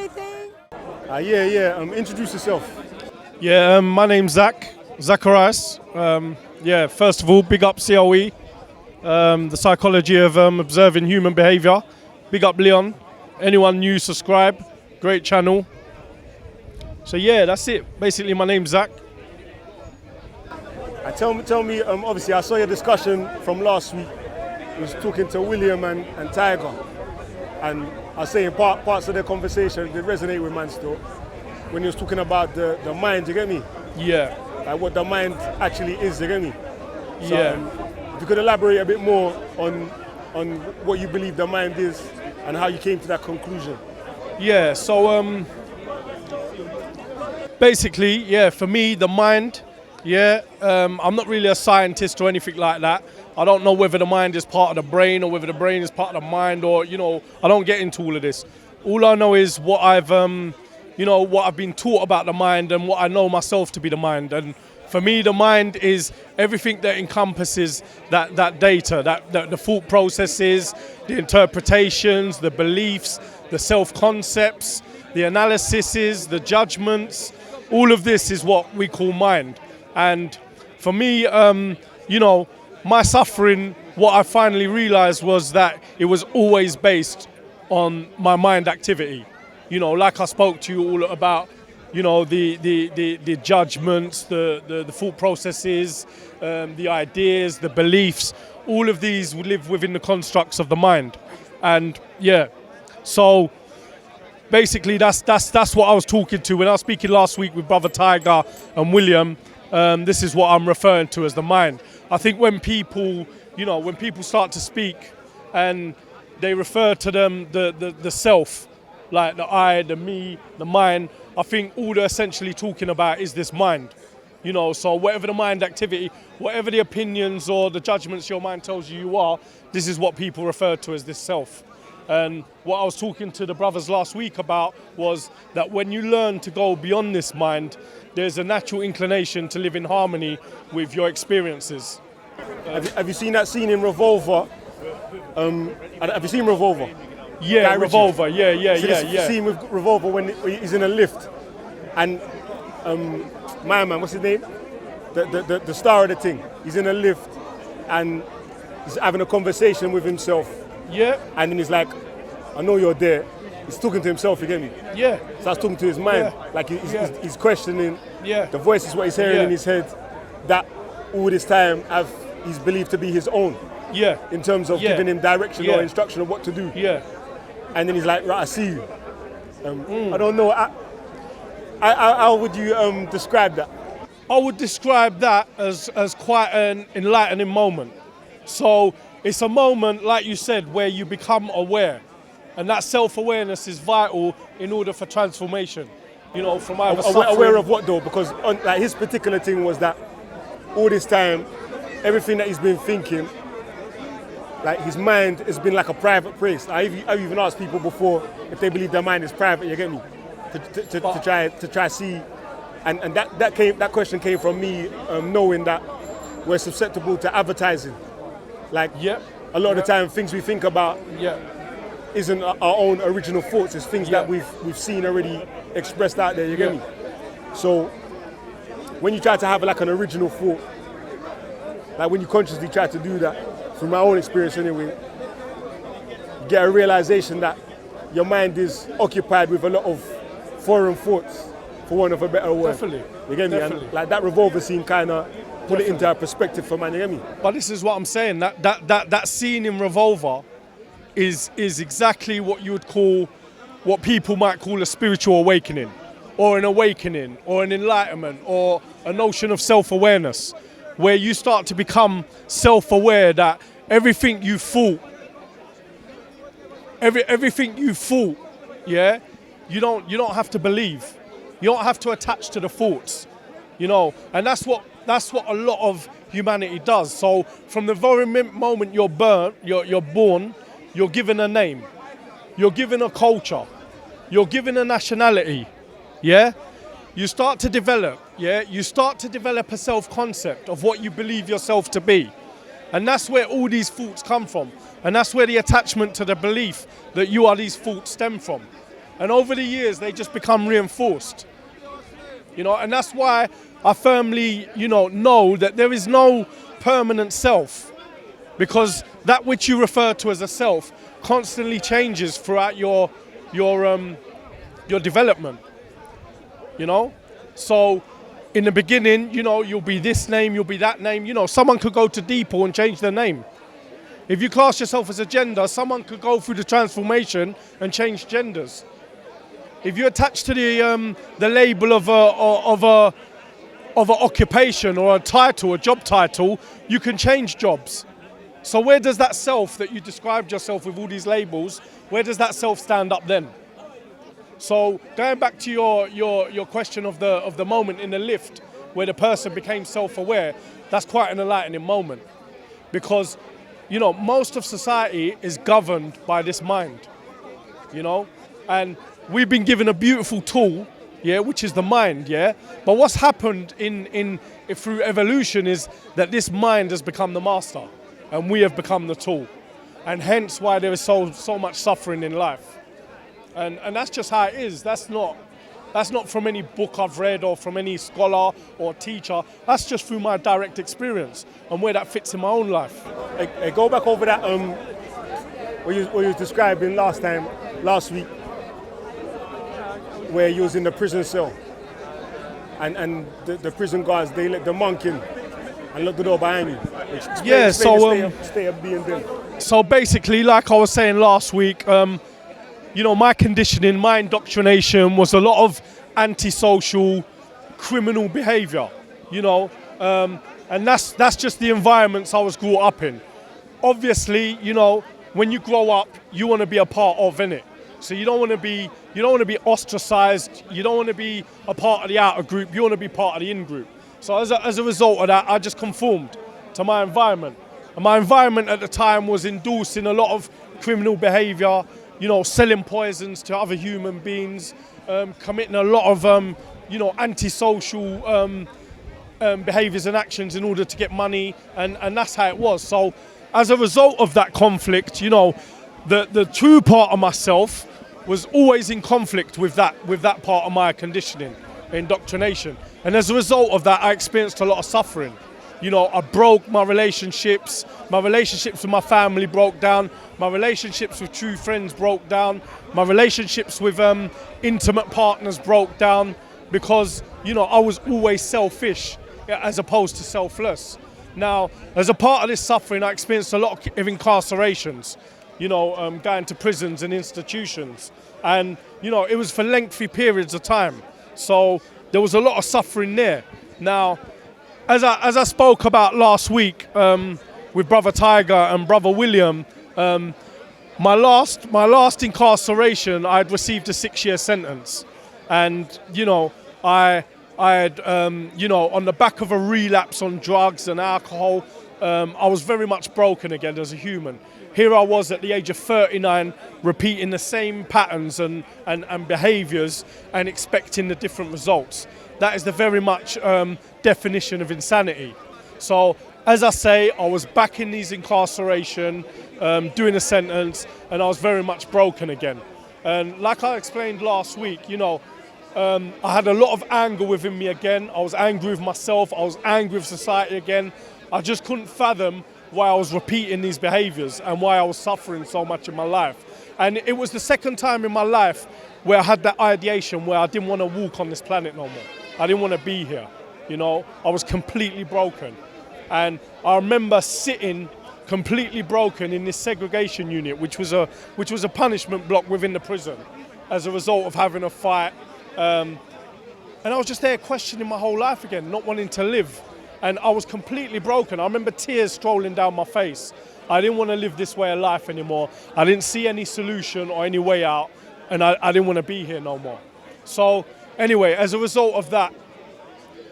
anything? Introduce yourself. Yeah, my name's Zack, Zackarias. First of all, big up COE, the psychology of observing human behaviour. Big up Leon. Anyone new, subscribe. Great channel. So yeah, that's it. Basically, my name's Zack. Tell me. Obviously, I saw your discussion from last week. You was talking to William and Tiger, and I was saying parts of the conversation did resonate with man still. When he was talking about the mind, you get me? Yeah. Like what the mind actually is, you get me? So, Yeah. If you could elaborate a bit more on what you believe the mind is and how you came to that conclusion. Yeah. So basically, yeah, for me, the mind. Yeah, I'm not really a scientist or anything like that. I don't know whether the mind is part of the brain or whether the brain is part of the mind, or I don't get into all of this. All I know is what I've been taught about the mind and what I know myself to be the mind. And for me, the mind is everything that encompasses that data, that the thought processes, the interpretations, the beliefs, the self-concepts, the analyses, the judgments. All of this is what we call mind. And for me, my suffering, what I finally realized was that it was always based on my mind activity. Like I spoke to you all about, the judgments, the thought processes, the ideas, the beliefs. All of these live within the constructs of the mind. And yeah, so basically that's what I was talking to when I was speaking last week with Brother Tiger and William. This is what I'm referring to as the mind. I think when people start to speak and they refer to them the self, like the I, the me, the mind, I think all they're essentially talking about is this mind. So whatever the mind activity, whatever the opinions or the judgments your mind tells you are, this is what people refer to as this self. And what I was talking to the brothers last week about was that when you learn to go beyond this mind, there's a natural inclination to live in harmony with your experiences. Have you seen that scene in Revolver? Have you seen Revolver? Yeah, Revolver. Yeah. Scene with Revolver when he's in a lift, and my man, what's his name? The star of the thing. He's in a lift, and he's having a conversation with himself. Yeah. And then he's like, I know you're there. He's talking to himself, you get me? Yeah. Starts talking to his mind. Yeah. Like he's questioning. Yeah. The voice is what he's hearing in his head. That all this time he's believed to be his own. Yeah. In terms of giving him direction or instruction of what to do. Yeah. And then he's like, right, I see you. I don't know. How would you describe that? I would describe that as quite an enlightening moment. So it's a moment, like you said, where you become aware. And that self-awareness is vital in order for transformation. From either aware of what though? Because his particular thing was that all this time, everything that he's been thinking, like his mind has been like a private place. I've even asked people before if they believe their mind is private, you get me? To try see. And that question came from me knowing that we're susceptible to advertising. Like a lot of the time things we think about isn't our own original thoughts, it's things that we've seen already expressed out there, you get me? So when you try to have like an original thought, like when you consciously try to do that, from my own experience anyway, you get a realization that your mind is occupied with a lot of foreign thoughts, for want of a better word. Definitely. You get me? Definitely. And like that Revolver scene kind of put it into a perspective for man, you get me? But this is what I'm saying, that scene in Revolver is exactly what you would call, what people might call a spiritual awakening, or an awakening, or an enlightenment, or a notion of self-awareness, where you start to become self-aware that everything you thought, you don't have to believe. You don't have to attach to the thoughts, and that's what a lot of humanity does. So from the very moment you're born, you're given a name, you're given a culture, you're given a nationality, You start to develop, a self-concept of what you believe yourself to be. And that's where all these thoughts come from. And that's where the attachment to the belief that you are these thoughts stem from. And over the years, they just become reinforced. And that's why I firmly, know that there is no permanent self, because that which you refer to as a self constantly changes throughout your development. So in the beginning, you'll be this name, you'll be that name. Someone could go to Depot and change their name. If you class yourself as a gender, someone could go through the transformation and change genders. If you attach to the label of an occupation or a title, a job title, you can change jobs. So where does that self that you described yourself with all these labels, where does that self stand up then? So going back to your question of the moment in the lift where the person became self-aware, that's quite an enlightening moment, because most of society is governed by this mind, and we've been given a beautiful tool, which is the mind, But what's happened through evolution is that this mind has become the master, and we have become the tool, and hence why there is so much suffering in life, and that's just how it is. That's not from any book I've read or from any scholar or teacher. That's just through my direct experience and where that fits in my own life. I go back over that what you was describing last week, where you was in the prison cell, and the prison guards, they let the monk in and locked the door behind you. Stay of being there. So basically, like I was saying last week, my conditioning, my indoctrination was a lot of antisocial, criminal behaviour, and that's just the environments I was brought up in. Obviously, when you grow up, you want to be a part of, innit? So you don't want to be ostracized. You don't want to be a part of the outer group. You want to be part of the in group. So as a result of that, I just conformed to my environment. And my environment at the time was endorsing a lot of criminal behaviour, selling poisons to other human beings, committing a lot of, antisocial behaviours and actions in order to get money, and that's how it was. So as a result of that conflict, the true part of myself was always in conflict with that part of my conditioning, indoctrination. And as a result of that, I experienced a lot of suffering. I broke my relationships with my family broke down, my relationships with true friends broke down, my relationships with intimate partners broke down, because, I was always selfish as opposed to selfless. Now, as a part of this suffering, I experienced a lot of incarcerations, going to prisons and institutions. And, it was for lengthy periods of time. So there was a lot of suffering there. Now, as I spoke about last week with Brother Tiger and Brother William, my last incarceration, I had received a 6-year sentence. And, I had, on the back of a relapse on drugs and alcohol, I was very much broken again as a human. Here I was at the age of 39, repeating the same patterns and behaviours and expecting the different results. That is the very much definition of insanity. So, as I say, I was back in these incarceration, doing a sentence, and I was very much broken again. And like I explained last week, I had a lot of anger within me again. I was angry with myself. I was angry with society again. I just couldn't fathom why I was repeating these behaviours and why I was suffering so much in my life. And it was the second time in my life where I had that ideation where I didn't want to walk on this planet no more. I didn't want to be here. I was completely broken. And I remember sitting completely broken in this segregation unit, which was a punishment block within the prison as a result of having a fight. And I was just there questioning my whole life again, not wanting to live. And I was completely broken. I remember tears strolling down my face. I didn't want to live this way of life anymore. I didn't see any solution or any way out, and I didn't want to be here no more. So anyway, as a result of that,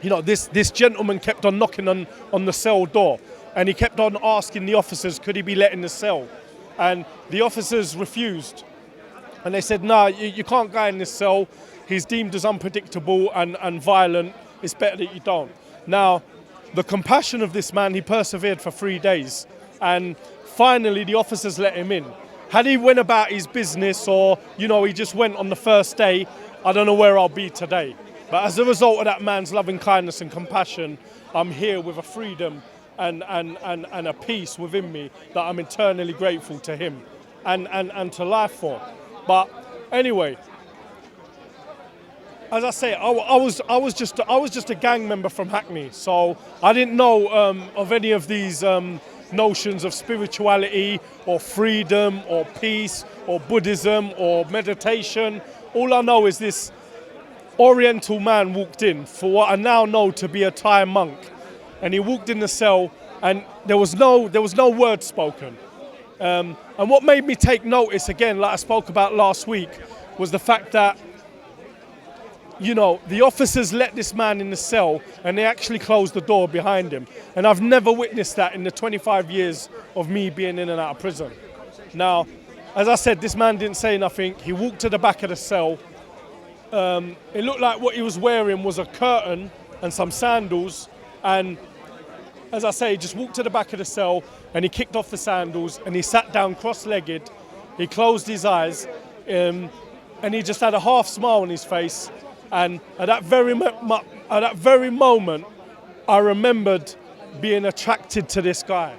this gentleman kept on knocking on the cell door, and he kept on asking the officers, could he be let in the cell? And the officers refused. And they said, no, you can't go in this cell. He's deemed as unpredictable and violent. It's better that you don't. Now, the compassion of this man, he persevered for 3 days. And finally, the officers let him in. Had he went about his business or, you know, he just went on the first day, I don't know where I'll be today. But as a result of that man's loving kindness and compassion, I'm here with a freedom and a peace within me that I'm eternally grateful to him and to life for. But anyway, as I say, I was just a gang member from Hackney, so I didn't know of any of these notions of spirituality or freedom or peace or Buddhism or meditation. All I know is this Oriental man walked in for what I now know to be a Thai monk, and he walked in the cell, and there was no word spoken. And what made me take notice again, like I spoke about last week, was the fact that, you know, the officers let this man in the cell and they actually closed the door behind him. And I've never witnessed that in the 25 years of me being in and out of prison. Now, as I said, this man didn't say nothing. He walked to the back of the cell. It looked like what he was wearing was a curtain and some sandals. And as I say, he just walked to the back of the cell and he kicked off the sandals and he sat down cross-legged. He closed his eyes and he just had a half smile on his face. And at that very moment, I remembered being attracted to this guy,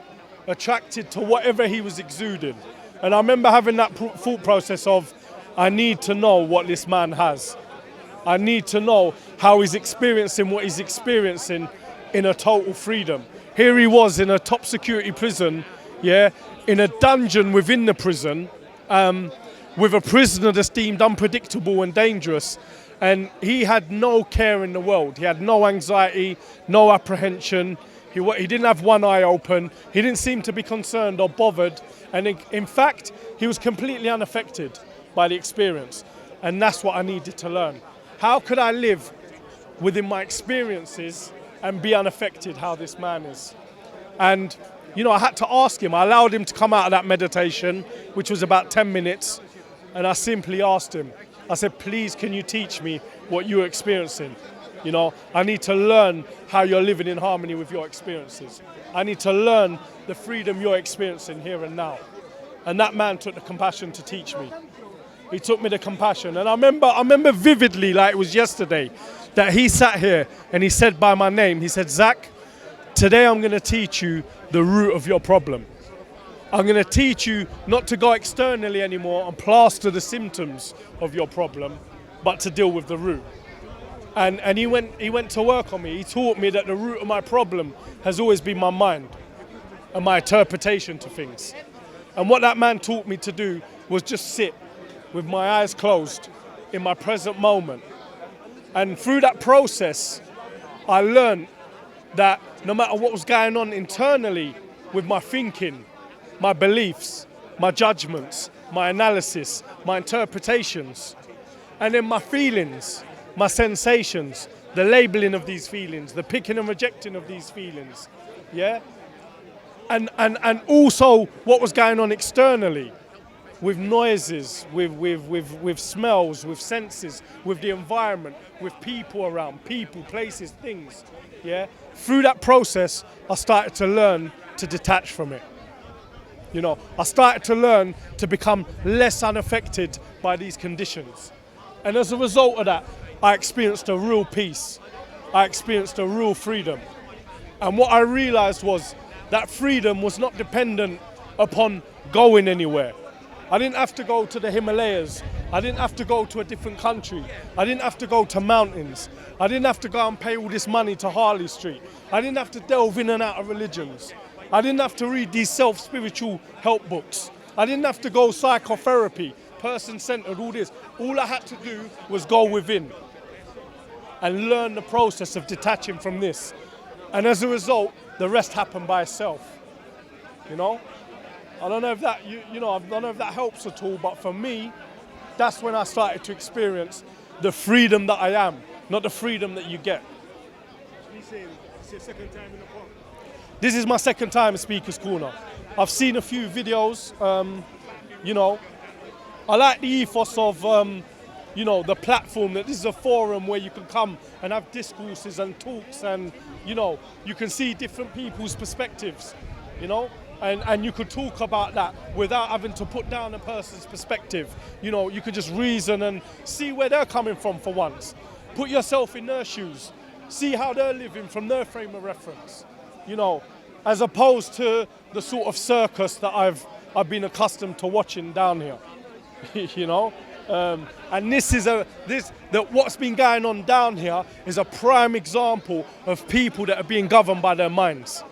attracted to whatever he was exuding. And I remember having that thought process of, I need to know what this man has. I need to know how he's experiencing what he's experiencing in a total freedom. Here he was in a top security prison, yeah, in a dungeon within the prison, with a prisoner that's deemed unpredictable and dangerous. And he had no care in the world. He had no anxiety, no apprehension. He didn't have one eye open. He didn't seem to be concerned or bothered. And in fact, he was completely unaffected by the experience. And that's what I needed to learn. How could I live within my experiences and be unaffected how this man is? And, you know, I had to ask him. I allowed him to come out of that meditation, which was about 10 minutes. And I simply asked him, I said, please, can you teach me what you're experiencing? You know, I need to learn how you're living in harmony with your experiences. I need to learn the freedom you're experiencing here and now. And that man took the compassion to teach me. He took me the compassion. And I remember vividly, like it was yesterday, that he sat here and he said by my name, he said, Zack, today I'm going to teach you the root of your problem. I'm going to teach you not to go externally anymore and plaster the symptoms of your problem, but to deal with the root. And he went to work on me. He taught me that the root of my problem has always been my mind and my interpretation to things. And what that man taught me to do was just sit with my eyes closed in my present moment. And through that process, I learned that no matter what was going on internally with my thinking, my beliefs, my judgments, my analysis, my interpretations, and then my feelings, my sensations, the labeling of these feelings, the picking and rejecting of these feelings, yeah? And also what was going on externally with noises, with smells, with senses, with the environment, with people around, people, places, things, yeah? Through that process, I started to learn to detach from it. You know, I started to learn to become less unaffected by these conditions. And as a result of that, I experienced a real peace. I experienced a real freedom. And what I realized was that freedom was not dependent upon going anywhere. I didn't have to go to the Himalayas. I didn't have to go to a different country. I didn't have to go to mountains. I didn't have to go and pay all this money to Harley Street. I didn't have to delve in and out of religions. I didn't have to read these self-spiritual help books. I didn't have to go psychotherapy, person-centered, all this. All I had to do was go within and learn the process of detaching from this. And as a result, the rest happened by itself. You know? I don't know if that, I don't know if that helps at all, but for me, that's when I started to experience the freedom that I am, not the freedom that you get. He's saying it's your second time in the park. This is my second time at Speaker's Corner. I've seen a few videos, you know. I like the ethos of, you know, the platform, that this is a forum where you can come and have discourses and talks and, you know, you can see different people's perspectives, you know. and you could talk about that without having to put down a person's perspective. You know, you could just reason and see where they're coming from for once. Put yourself in their shoes. See how they're living from their frame of reference. You know, as opposed to the sort of circus that I've been accustomed to watching down here. You know, and what's been going on down here is a prime example of people that are being governed by their minds.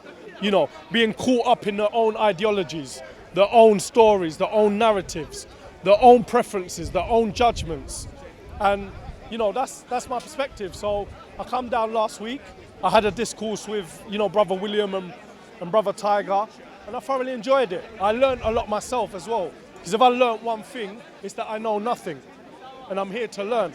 You know, being caught up in their own ideologies, their own stories, their own narratives, their own preferences, their own judgments. And, you know, that's my perspective. So I come down last week, I had a discourse with, you know, Brother William and Brother Tiger, and I thoroughly enjoyed it. I learned a lot myself as well. Because if I learned one thing, it's that I know nothing. And I'm here to learn.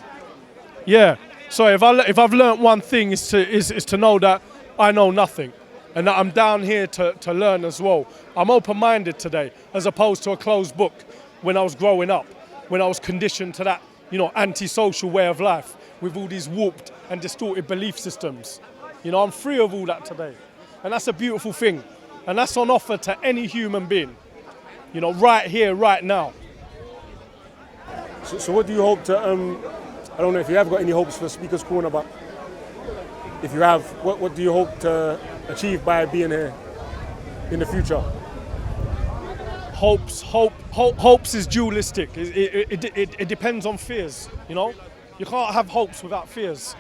Yeah. So if I've learned one thing, is to know that I know nothing. And that I'm down here to learn as well. I'm open-minded today, as opposed to a closed book when I was growing up, when I was conditioned to that, you know, antisocial way of life with all these warped and distorted belief systems. You know, I'm free of all that today. And that's a beautiful thing. And that's on offer to any human being. You know, right here, right now. So what do you hope to, I don't know if you have got any hopes for Speaker's Corner, but if you have, what do you hope to achieve by being here in the future? Hopes is dualistic. It depends on fears, you know? You can't have hopes without fears.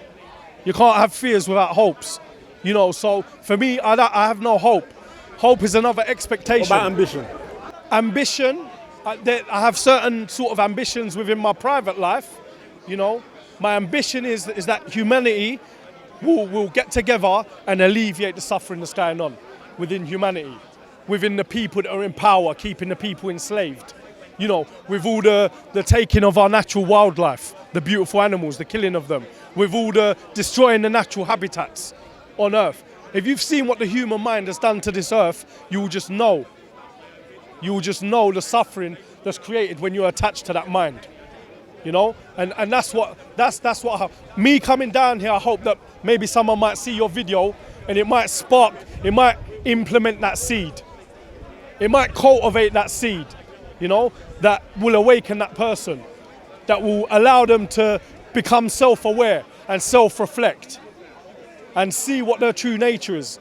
You can't have fears without hopes. You know, so for me, I have no hope. Hope is another expectation. What about ambition? Ambition, I have certain sort of ambitions within my private life, you know. My ambition is that humanity will get together and alleviate the suffering that's going on within humanity, within the people that are in power, keeping the people enslaved. You know, with all the taking of our natural wildlife, the beautiful animals, the killing of them, with all the destroying the natural habitats on Earth. If you've seen what the human mind has done to this Earth, you will just know. You will just know the suffering that's created when you're attached to that mind. You know, and that's what me coming down here. I hope that maybe someone might see your video and it might spark, it might implement that seed. It might cultivate that seed, you know, that will awaken that person, that will allow them to become self-aware and self-reflect and see what their true nature is,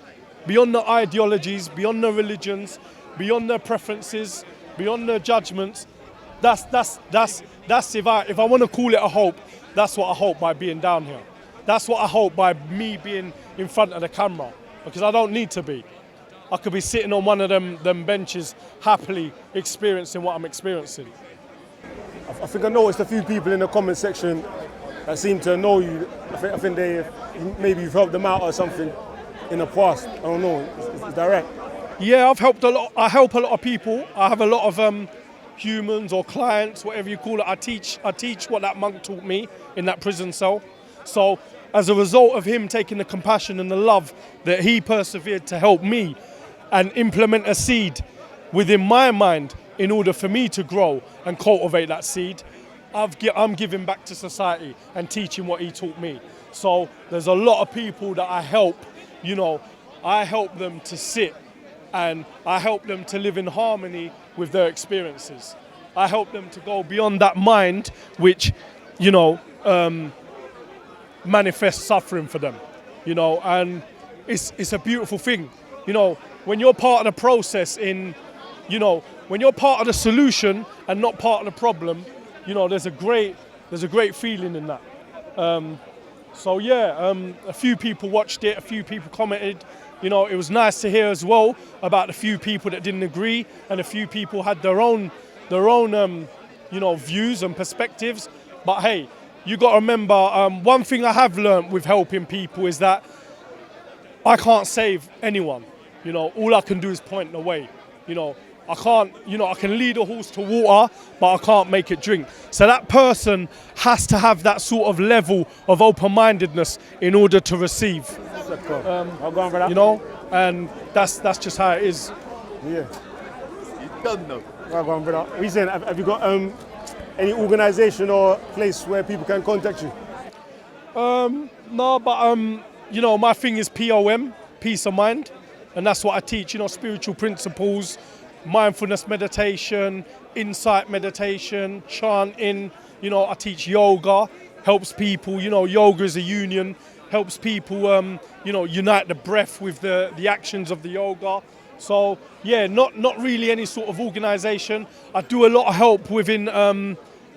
beyond their ideologies, beyond their religions, beyond their preferences, beyond their judgments. That's if I want to call it a hope, that's what I hope by being down here. That's what I hope by me being in front of the camera, because I don't need to be. I could be sitting on one of them benches happily experiencing what I'm experiencing. I think I noticed a few people in the comment section that seem to know you. I think maybe you've helped them out or something in the past. I don't know. Is that right? Yeah, I've helped a lot. I help a lot of people. I have a lot of humans or clients, whatever you call it. I teach what that monk taught me in that prison cell. So as a result of him taking the compassion and the love that he persevered to help me and implement a seed within my mind in order for me to grow and cultivate that seed, I'm giving back to society and teaching what he taught me. So there's a lot of people that I help, you know, I help them to sit and I help them to live in harmony with their experiences. I help them to go beyond that mind which, you know, manifests suffering for them, you know, and it's a beautiful thing. You know, when you're part of the process you know, when you're part of the solution and not part of the problem, you know, there's a great feeling in that. So yeah, a few people watched it, a few people commented. You know, it was nice to hear as well about the few people that didn't agree, and a few people had their own, you know, views and perspectives. But hey, you got to remember, one thing I have learned with helping people is that I can't save anyone. You know, all I can do is point the way. You know, I can't, you know, I can lead a horse to water, but I can't make it drink. So that person has to have that sort of level of open-mindedness in order to receive. You know, and that's just how it is. Yeah. You done though. Well gone, brother. What are you saying? Have you got any organisation or place where people can contact you? No, but you know, my thing is P.O.M, peace of mind. And that's what I teach, you know, spiritual principles, mindfulness meditation, insight meditation, chanting. You know, I teach yoga, helps people, you know, yoga is a union, helps people, you know, unite the breath with the actions of the yoga. So, yeah, not really any sort of organisation. I do a lot of help within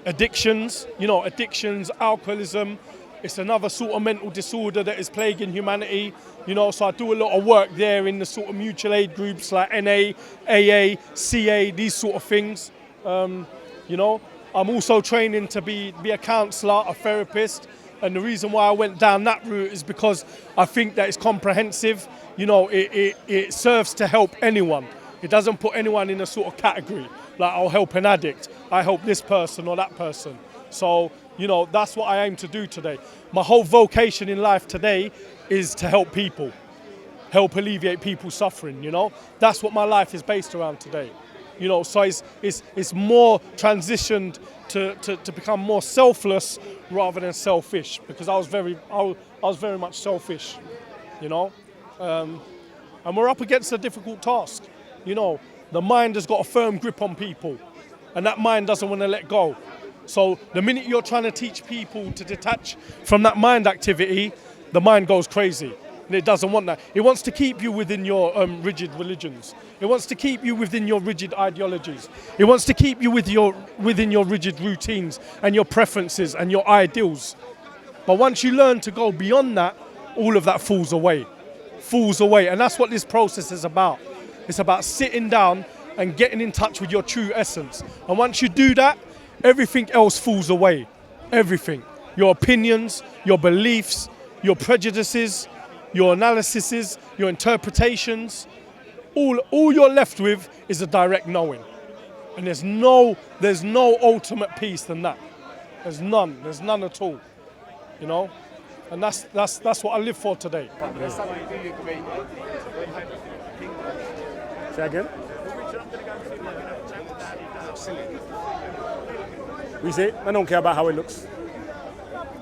addictions, you know, addictions, alcoholism. It's another sort of mental disorder that is plaguing humanity, you know, so I do a lot of work there in the sort of mutual aid groups like NA, AA, CA, these sort of things, you know. I'm also training to be a counsellor, a therapist, and the reason why I went down that route is because I think that it's comprehensive, you know, it serves to help anyone. It doesn't put anyone in a sort of category, like I'll help an addict, I help this person or that person. So, you know, that's what I aim to do today. My whole vocation in life today is to help people, help alleviate people's suffering, you know. That's what my life is based around today. You know, so it's more transitioned to become more selfless rather than selfish, because I was very much selfish, you know. And we're up against a difficult task. You know, the mind has got a firm grip on people, and that mind doesn't want to let go. So the minute you're trying to teach people to detach from that mind activity, the mind goes crazy. And it doesn't want that. It wants to keep you within your rigid religions. It wants to keep you within your rigid ideologies. It wants to keep you within your rigid routines and your preferences and your ideals. But once you learn to go beyond that, all of that falls away. And that's what this process is about. It's about sitting down and getting in touch with your true essence. And once you do that, everything else falls away. Everything. Your opinions, your beliefs, your prejudices, your analyses, your interpretations, all you're left with is a direct knowing. And there's no ultimate peace than that. There's none at all. You know? And that's what I live for today. Say again? We say, I don't care about how it looks.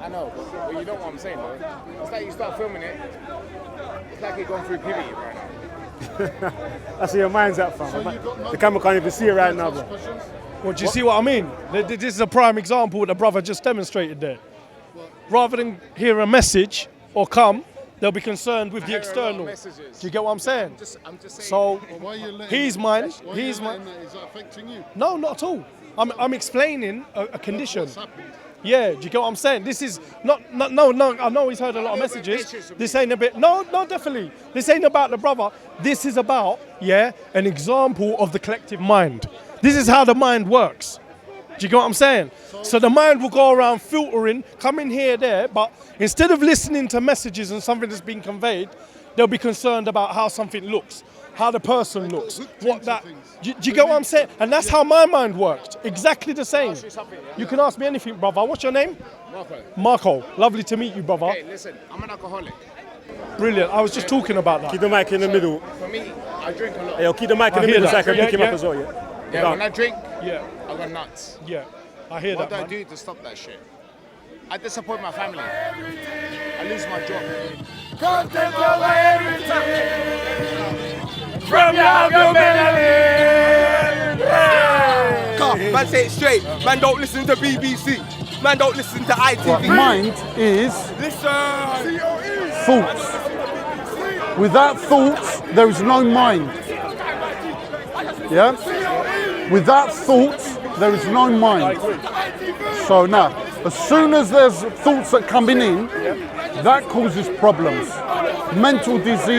I know, but you know what I'm saying, though. It's like you start filming it, it's like you're going through puberty right now. That's where your mind's at, fam. The camera can't even see it right now, bro. Well, do you see what I mean? This is a prime example what the brother just demonstrated there. Rather than hear a message or come, they'll be concerned with the external. Do you get what I'm saying? I'm just saying. So, why are you letting he's mine. Why are He's you mine. letting that? Is that affecting you? No, not at all. I'm explaining a condition. What's happened? Yeah, do you get what I'm saying? This is no. I know he's heard a lot of messages. This ain't a bit. No, definitely. This ain't about the brother. This is about an example of the collective mind. This is how the mind works. Do you get what I'm saying? So the mind will go around filtering, coming here, there, but instead of listening to messages and something that's been conveyed, they'll be concerned about how something looks, how the person looks, what that. Do you get what I'm saying? And that's how my mind worked. Exactly the same. You can ask me anything, brother. What's your name? Marco. Lovely to meet you, brother. Hey, listen, I'm an alcoholic. Brilliant. I was just talking about that. Keep the mic in the middle. For me, I drink a lot. Hey, yo, keep the mic in the hear middle so I that. can pick him Yeah. up as well, yeah? Yeah, when I drink, Yeah, I go nuts. yeah. I hear What that, do I man. do to stop that shit? I disappoint my family. I lose my job. Come take over everything from your government. Man, say it straight. Man, don't listen to BBC. Man, don't listen to ITV. Mind is Listen. thoughts. Without thoughts, there is no mind. Yeah? Without thoughts, there is no mind. So now, as soon as there's thoughts that coming in, that causes problems. Mental disease.